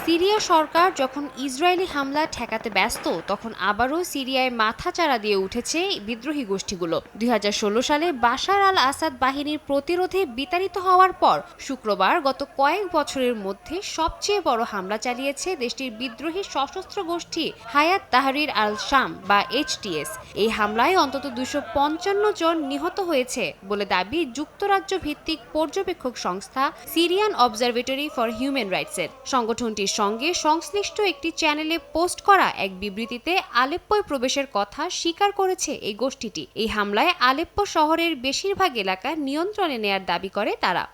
Syria সরকার যখন Israeli হামলা ঠেকাতে ব্যস্ত তখন আবারও সিরিয়ায় মাথাচাড়া দিয়ে উঠেছে বিদ্রোহী গোষ্ঠীগুলো। ২০১৬ সালে বাশার আল আসাদ বাহিনীর প্রতিরোধে বিতাড়িত হওয়ার পর শুক্রবার গত কয়েক বছরের মধ্যে সবচেয়ে বড় হামলা চালিয়েছে দেশটির বিদ্রোহী সশস্ত্র গোষ্ঠী হায়াত তাহরির আল শাম বা HTS। এই হামলায় অন্তত ২৫৫ জন নিহত হয়েছে বলে দাবি যুক্তরাজ্য ভিত্তিক পর্যবেক্ষক সংস্থা সিরিয়ান অবজারভেটরি ফর হিউম্যান রাইটসের। সংগঠনটির সঙ্গে সংশ্লিষ্ট একটি চ্যানেলে পোস্ট করা এক বিবৃতিতে আলেপ্পোয় প্রবেশের কথা স্বীকার করেছে এই গোষ্ঠীটি। এই হামলায় আলেপ্পো শহরের বেশিরভাগ এলাকা নিয়ন্ত্রণে নেয়ার দাবি করে তারা।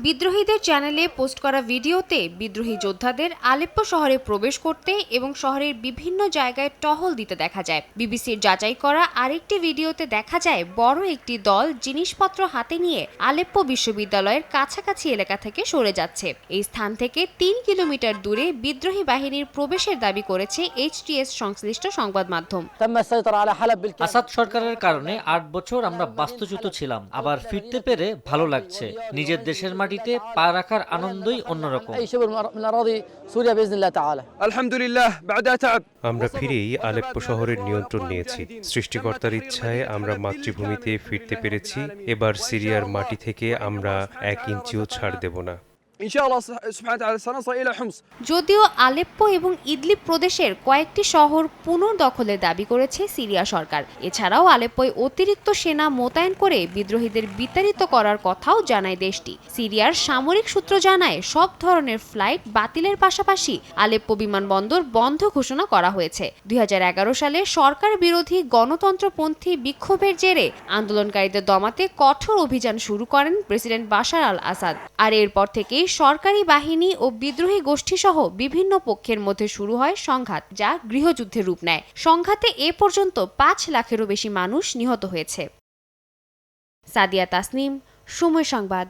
বিদ্রোহীদের চ্যানেলে পোস্ট করা ভিডিওতে বিদ্রোহী যোদ্ধাদের আলেপ্পো শহরে প্রবেশ করতে এবং শহরের বিভিন্ন জায়গায় টহল দিতে দেখা যায়। বিবিসির যাচাই করা আরেকটি ভিডিওতে দেখা যায় বড় একটি দল জিনিসপত্র হাতে নিয়ে আলেপ্পো বিশ্ববিদ্যালয়ের কাছাকাছি এলাকা থেকে সরে যাচ্ছে। এই স্থান থেকে ৩ কিলোমিটার দূরে বিদ্রোহী বাহিনীর প্রবেশের দাবি করেছে HTS সংশ্লিষ্ট সংবাদ মাধ্যম। আসাদ সরকারের কারণে ৮ বছর আমরা বাস্তুচ্যুত ছিলাম, আবার ফিরতে পেরে ভালো লাগছে। নিজের দেশের মাটিতে পা রাখার আনন্দই অন্যরকম। আমরা ফিরেই আলেপ্পো শহরের নিয়ন্ত্রণ নিয়েছি। সৃষ্টিকর্তার ইচ্ছায় আমরা মাতৃভূমিতে ফিরতে পেরেছি। এবার সিরিয়ার মাটি থেকে আমরা ১ ইঞ্চিও ছাড় দেব না। যদিও আলেপ্পো এবং ইদলিব প্রদেশের কয়েকটি শহর পুনর্দখলের দাবি করেছে সিরিয়া সরকার। এছাড়াও আলেপ্পোয় অতিরিক্ত সেনা মোতায়েন করে বিদ্রোহীদের বিতাড়িত করার কথাও জানায় দেশটি। সিরিয়ার সামরিক সূত্র জানায় সব ধরনের ফ্লাইট বাতিলের পাশাপাশি আলেপ্পো বিমানবন্দর বন্ধ ঘোষণা করা হয়েছে। ২০১১ সালে সরকার বিরোধী গণতন্ত্রপন্থী বিক্ষোভের জেরে আন্দোলনকারীদের দমাতে কঠোর অভিযান শুরু করেন প্রেসিডেন্ট বাশার আল আসাদ। আর এরপর থেকেই সরকারি বাহিনী ও বিদ্রোহী গোষ্ঠীসহ বিভিন্ন পক্ষের মধ্যে শুরু হয় সংঘাত, যা গৃহযুদ্ধের রূপ নেয়। সংঘাতে এ পর্যন্ত ৫ লাখেরও বেশি মানুষ নিহত হয়েছে। সাদিয়া তাসনিম, সময় সংবাদ।